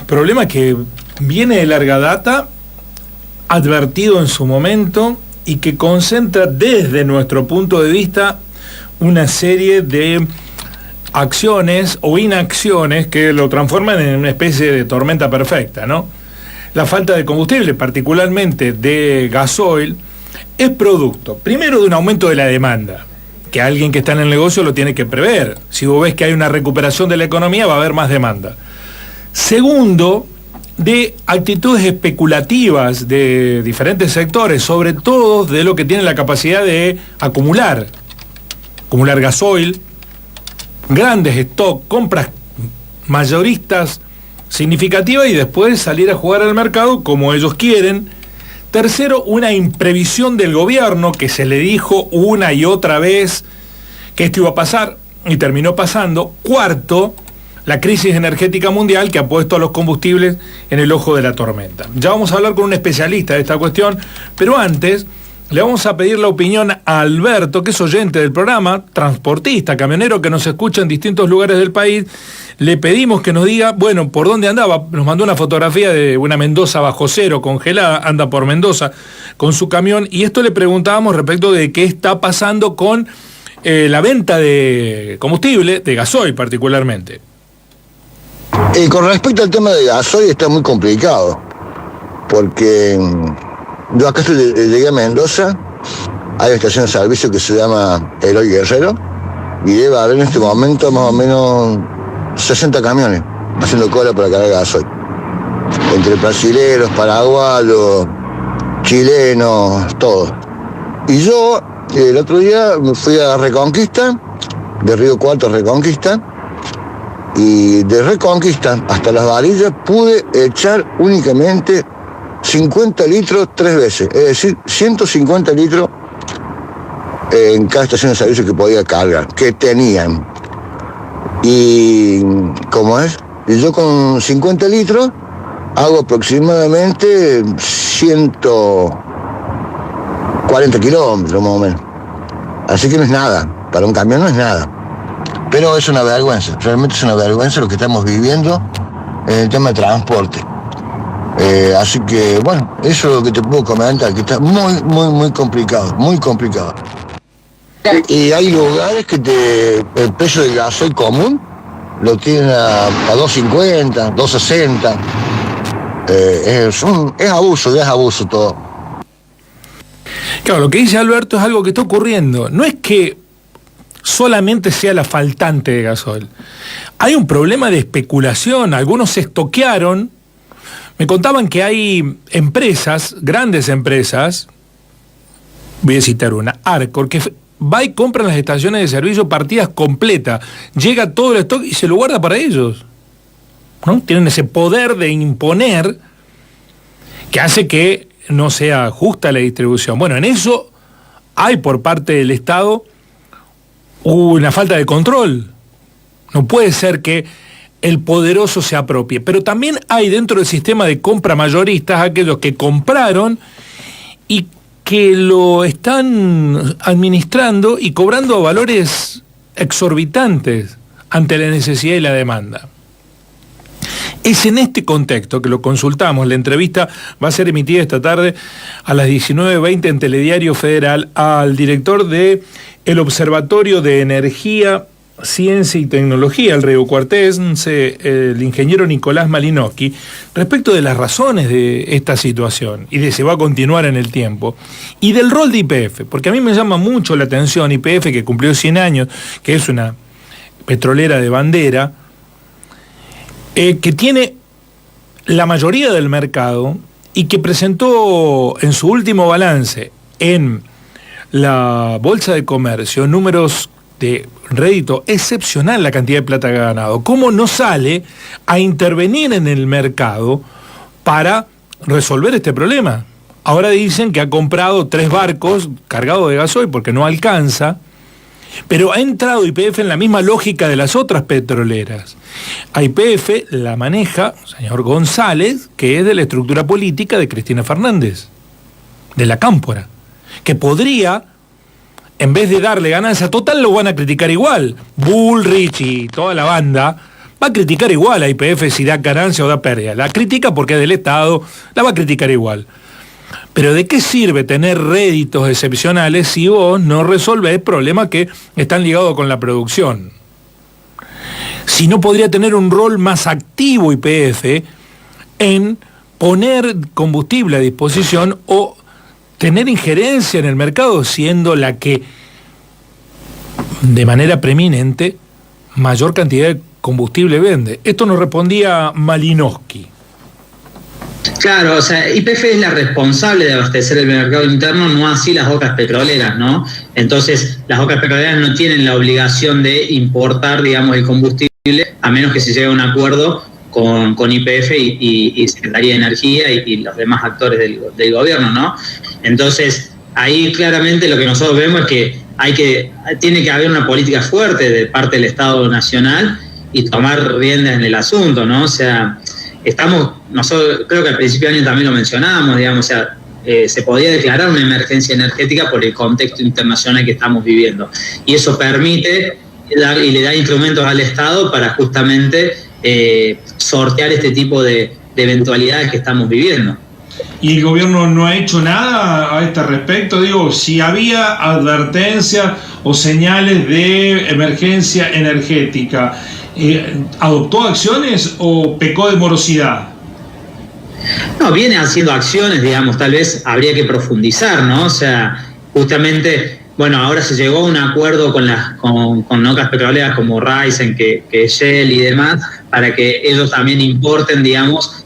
problema que viene de larga data, advertido en su momento y que concentra desde nuestro punto de vista una serie de acciones o inacciones que lo transforman en una especie de tormenta perfecta, ¿no? La falta de combustible, particularmente de gasoil, es producto, primero, de un aumento de la demanda, que alguien que está en el negocio lo tiene que prever. Si vos ves que hay una recuperación de la economía, va a haber más demanda. Segundo, de actitudes especulativas de diferentes sectores, sobre todo de lo que tiene la capacidad de acumular gasoil, grandes stock, compras mayoristas significativas y después salir a jugar al mercado como ellos quieren. Tercero, una imprevisión del gobierno que se le dijo una y otra vez que esto iba a pasar y terminó pasando. Cuarto, la crisis energética mundial que ha puesto a los combustibles en el ojo de la tormenta. Ya vamos a hablar con un especialista de esta cuestión, pero antes le vamos a pedir la opinión a Alberto, que es oyente del programa, transportista, camionero que nos escucha en distintos lugares del país. Le pedimos que nos diga, bueno, por dónde andaba. Nos mandó una fotografía de una Mendoza bajo cero, congelada, anda por Mendoza con su camión, y esto le preguntábamos respecto de qué está pasando con la venta de combustible, de gasoil particularmente. Con respecto al tema de gasoil está muy complicado, porque yo acá llegué a Mendoza, hay una estación de servicio que se llama Eloy Guerrero, y debe haber en este momento más o menos 60 camiones haciendo cola para cargar gasoil. Entre brasileros, paraguayos, chilenos, todo. Y yo el otro día me fui a Reconquista, de Río Cuarto a Reconquista, y de Reconquista hasta Las Varillas pude echar únicamente 50 litros 3 veces, es decir, 150 litros en cada estación de servicio que podía cargar, que tenían. Y ¿cómo es? Y yo con 50 litros hago aproximadamente 140 kilómetros más o menos. Así que no es nada, para un camión no es nada. Pero es una vergüenza, realmente es una vergüenza lo que estamos viviendo en el tema de transporte. Así que, bueno, eso es lo que te puedo comentar, que está muy complicado, muy complicado. Y hay lugares que el precio del gasoil común lo tienen a 2.50, 2.60. Es abuso todo. Claro, lo que dice Alberto es algo que está ocurriendo. No es que solamente sea la faltante de gasoil. Hay un problema de especulación. Algunos se estoquearon. Me contaban que hay empresas, grandes empresas, voy a citar una, Arcor, que va y compra en las estaciones de servicio partidas completas. Llega todo el stock y se lo guarda para ellos, ¿no? Tienen ese poder de imponer que hace que no sea justa la distribución. Bueno, en eso hay por parte del Estado una falta de control. No puede ser que el poderoso se apropie. Pero también hay dentro del sistema de compra mayoristas aquellos que compraron y que lo están administrando y cobrando valores exorbitantes ante la necesidad y la demanda. Es en este contexto que lo consultamos. La entrevista va a ser emitida esta tarde a las 19:20 en Telediario Federal al director de el Observatorio de Energía, Ciencia y Tecnología, el riocuartense, el ingeniero Nicolás Malinowski, respecto de las razones de esta situación y de si va a continuar en el tiempo, y del rol de YPF, porque a mí me llama mucho la atención YPF, que cumplió 100 años, que es una petrolera de bandera, que tiene la mayoría del mercado y que presentó en su último balance en la Bolsa de Comercio números de rédito excepcional, la cantidad de plata que ha ganado. ¿Cómo no sale a intervenir en el mercado para resolver este problema? Ahora dicen que ha comprado 3 barcos cargados de gasoil porque no alcanza, pero ha entrado YPF en la misma lógica de las otras petroleras. A YPF la maneja el señor González, que es de la estructura política de Cristina Fernández, de la Cámpora, que podría, en vez de darle ganancia total, lo van a criticar igual. Bullrich y toda la banda va a criticar igual a YPF si da ganancia o da pérdida. La critica porque es del Estado, la va a criticar igual. Pero ¿de qué sirve tener réditos excepcionales si vos no resolvés problemas que están ligados con la producción? Si no podría tener un rol más activo YPF en poner combustible a disposición o tener injerencia en el mercado, siendo la que de manera preeminente mayor cantidad de combustible vende. Esto nos respondía Malinowski. Claro, o sea, YPF es la responsable de abastecer el mercado interno, no así las bocas petroleras, ¿no? Entonces, las bocas petroleras no tienen la obligación de importar, digamos, el combustible, a menos que se llegue a un acuerdo con YPF y Secretaría de Energía y los demás actores del gobierno, ¿no? Entonces, ahí claramente lo que nosotros vemos es que tiene que haber una política fuerte de parte del Estado Nacional y tomar riendas en el asunto, ¿no? O sea, nosotros creo que al principio de año también lo mencionábamos, digamos, o sea, se podía declarar una emergencia energética por el contexto internacional que estamos viviendo. Y eso permite y le da instrumentos al Estado para justamente sortear este tipo de eventualidades que estamos viviendo. ¿Y el gobierno no ha hecho nada a este respecto? Digo, si había advertencias o señales de emergencia energética, ¿adoptó acciones o pecó de morosidad? No, viene haciendo acciones, digamos, tal vez habría que profundizar, ¿no? O sea, justamente, bueno, ahora se llegó a un acuerdo con otras petroleras como Raízen, que es Shell y demás, para que ellos también importen, digamos,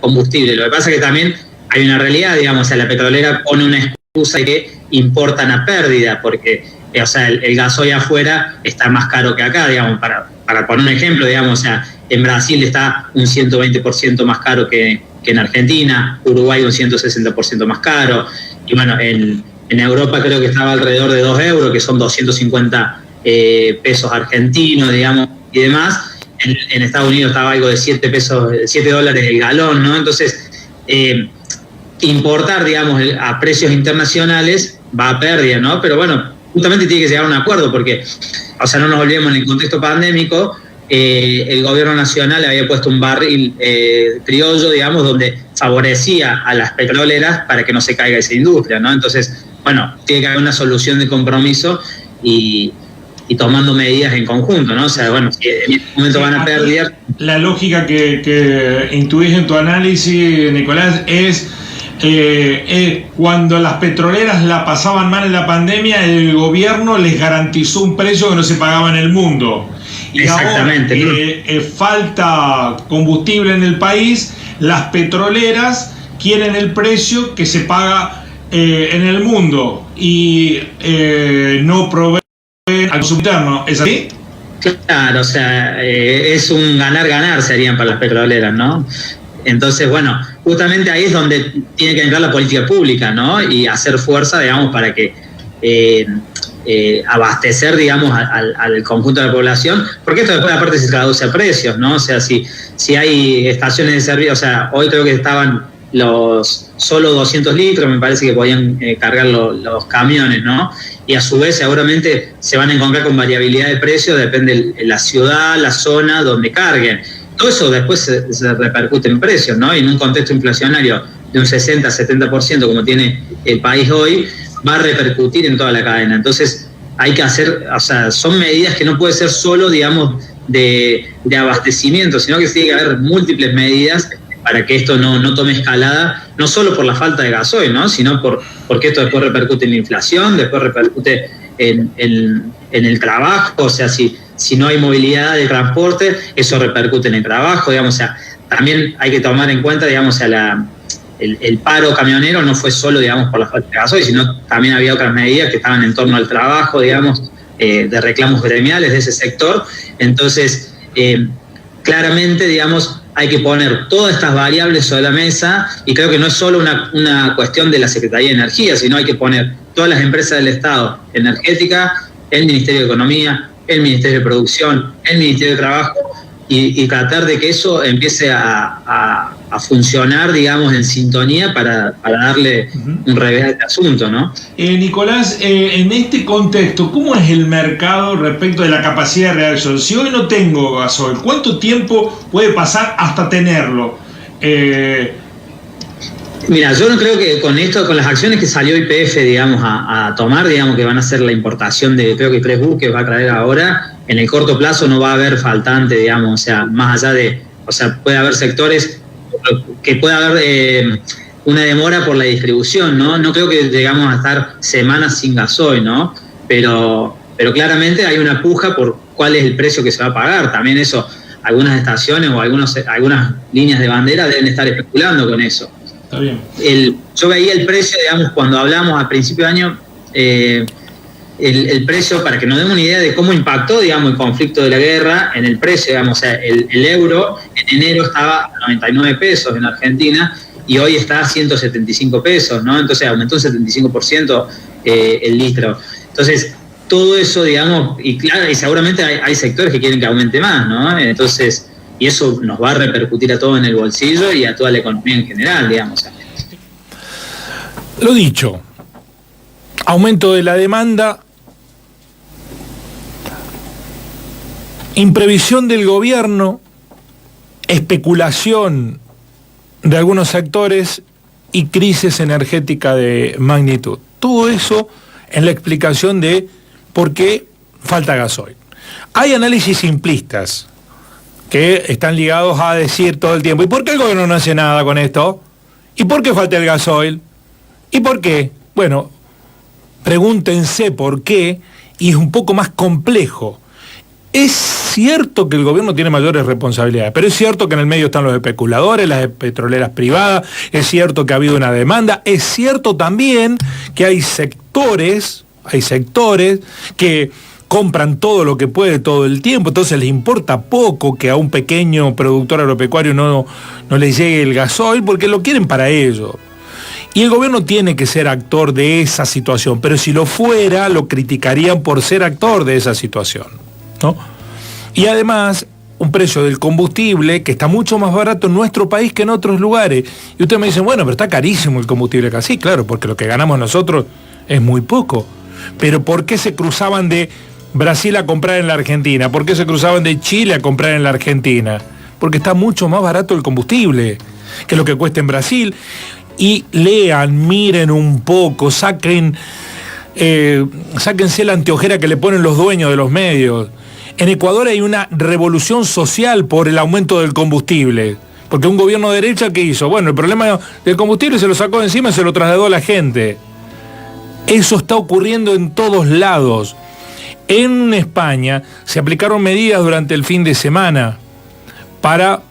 combustible. Lo que pasa es que también hay una realidad, digamos, o sea, la petrolera pone una excusa de que importan a pérdida, porque o sea, el gasoil afuera está más caro que acá, digamos, para poner un ejemplo, digamos, o sea, en Brasil está un 120% más caro que en Argentina, Uruguay un 160% más caro, y bueno, en Europa creo que estaba alrededor de 2 euros, que son 250 pesos argentinos, digamos, y demás. En Estados Unidos estaba algo de $7 el galón, ¿no? Entonces, importar, digamos, a precios internacionales va a pérdida, ¿no? Pero bueno, justamente tiene que llegar a un acuerdo, porque, o sea, no nos olvidemos, en el contexto pandémico, el gobierno nacional había puesto un barril criollo, digamos, donde favorecía a las petroleras para que no se caiga esa industria, ¿no? Entonces, bueno, tiene que haber una solución de compromiso y tomando medidas en conjunto, ¿no? O sea, bueno, en este momento van a perder. La lógica que intuís en tu análisis, Nicolás, es cuando las petroleras la pasaban mal en la pandemia, el gobierno les garantizó un precio que no se pagaba en el mundo. Y exactamente, ahora falta combustible en el país, las petroleras quieren el precio que se paga en el mundo y no proveen al interno. ¿Es así? Claro, o sea, es un ganar-ganar serían para las petroleras, ¿no? Entonces, bueno, justamente ahí es donde tiene que entrar la política pública, ¿no? Y hacer fuerza, digamos, para que abastecer, digamos, al conjunto de la población, porque esto después aparte se traduce a precios, ¿no? O sea, si hay estaciones de servicio, o sea, hoy creo que estaban solo 200 litros, me parece que podían cargar los camiones, ¿no? Y a su vez seguramente se van a encontrar con variabilidad de precios, depende de la ciudad, la zona donde carguen. Todo eso después se repercute en precios, ¿no? Y en un contexto inflacionario de un 60-70% como tiene el país hoy, va a repercutir en toda la cadena. Entonces hay que hacer, o sea, son medidas que no puede ser solo, digamos, de abastecimiento, sino que tiene que haber múltiples medidas para que esto no tome escalada, no solo por la falta de gasoil, ¿no? Sino porque esto después repercute en la inflación, después repercute en el trabajo, o sea, si no hay movilidad de transporte, eso repercute en el trabajo, digamos, o sea, también hay que tomar en cuenta, digamos, o sea, el paro camionero no fue solo, digamos, por la falta de gasoil, sino también había otras medidas que estaban en torno al trabajo, digamos, de reclamos gremiales de ese sector. Entonces, claramente, digamos, hay que poner todas estas variables sobre la mesa, y creo que no es solo una cuestión de la Secretaría de Energía, sino hay que poner todas las empresas del Estado, energética, el Ministerio de Economía, el Ministerio de Producción, el Ministerio de Trabajo, y tratar de que eso empiece a a funcionar, digamos, en sintonía para darle un revés a este asunto, ¿no? Nicolás, en este contexto, ¿cómo es el mercado respecto de la capacidad de reacción? Si hoy no tengo gasoil, ¿cuánto tiempo puede pasar hasta tenerlo? Mira, yo no creo que con esto, con las acciones que salió YPF, digamos, a tomar, digamos, que van a hacer la importación de, creo que 3 buques va a traer ahora, en el corto plazo no va a haber faltante, digamos, o sea, más allá de, o sea, puede haber sectores que pueda haber una demora por la distribución, ¿no? No creo que llegamos a estar semanas sin gasoil, ¿no? Pero claramente hay una puja por cuál es el precio que se va a pagar. También eso, algunas estaciones o algunas líneas de bandera deben estar especulando con eso. Está bien. Yo veía el precio, digamos, cuando hablamos a principio de año, el precio, para que nos demos una idea de cómo impactó, digamos, el conflicto de la guerra en el precio, digamos, o sea, el euro en enero estaba a 99 pesos en Argentina y hoy está a 175 pesos, ¿no? Entonces aumentó un 75% el litro. Entonces, todo eso, digamos, y claro, y seguramente hay sectores que quieren que aumente más, ¿no? Entonces, y eso nos va a repercutir a todos en el bolsillo y a toda la economía en general, digamos. Lo dicho, aumento de la demanda, imprevisión del gobierno, especulación de algunos sectores y crisis energética de magnitud. Todo eso en la explicación de por qué falta gasoil. Hay análisis simplistas que están ligados a decir todo el tiempo, ¿y por qué el gobierno no hace nada con esto? ¿Y por qué falta el gasoil? ¿Y por qué? Bueno, pregúntense por qué, y es un poco más complejo. Es cierto que el gobierno tiene mayores responsabilidades, pero es cierto que en el medio están los especuladores, las petroleras privadas, es cierto que ha habido una demanda, es cierto también que hay sectores que compran todo lo que puede todo el tiempo, entonces les importa poco que a un pequeño productor agropecuario no le llegue el gasoil porque lo quieren para ellos. Y el gobierno tiene que ser actor de esa situación, pero si lo fuera, lo criticarían por ser actor de esa situación, ¿no? Y además, un precio del combustible que está mucho más barato en nuestro país que en otros lugares. Y ustedes me dicen, bueno, pero está carísimo el combustible acá. Sí, claro, porque lo que ganamos nosotros es muy poco. Pero ¿por qué se cruzaban de Brasil a comprar en la Argentina? ¿Por qué se cruzaban de Chile a comprar en la Argentina? Porque está mucho más barato el combustible que lo que cuesta en Brasil. Y lean, miren un poco, sáquense la anteojera que le ponen los dueños de los medios. En Ecuador hay una revolución social por el aumento del combustible. Porque un gobierno de derecha, ¿qué hizo? Bueno, el problema del combustible se lo sacó de encima y se lo trasladó a la gente. Eso está ocurriendo en todos lados. En España se aplicaron medidas durante el fin de semana para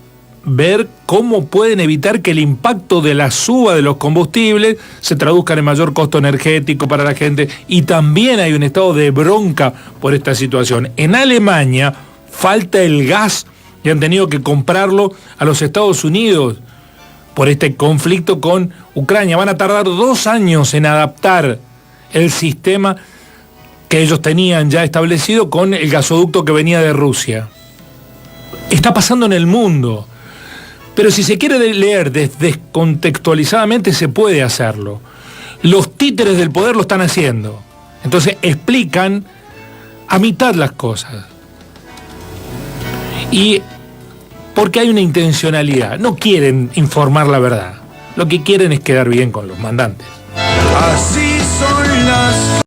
ver cómo pueden evitar que el impacto de la suba de los combustibles se traduzca en mayor costo energético para la gente, y también hay un estado de bronca por esta situación. En Alemania falta el gas y han tenido que comprarlo a los Estados Unidos por este conflicto con Ucrania. Van a tardar 2 años en adaptar el sistema que ellos tenían ya establecido con el gasoducto que venía de Rusia. Está pasando en el mundo. Pero si se quiere leer descontextualizadamente, se puede hacerlo. Los títeres del poder lo están haciendo. Entonces explican a mitad las cosas. Y porque hay una intencionalidad. No quieren informar la verdad. Lo que quieren es quedar bien con los mandantes. Así son las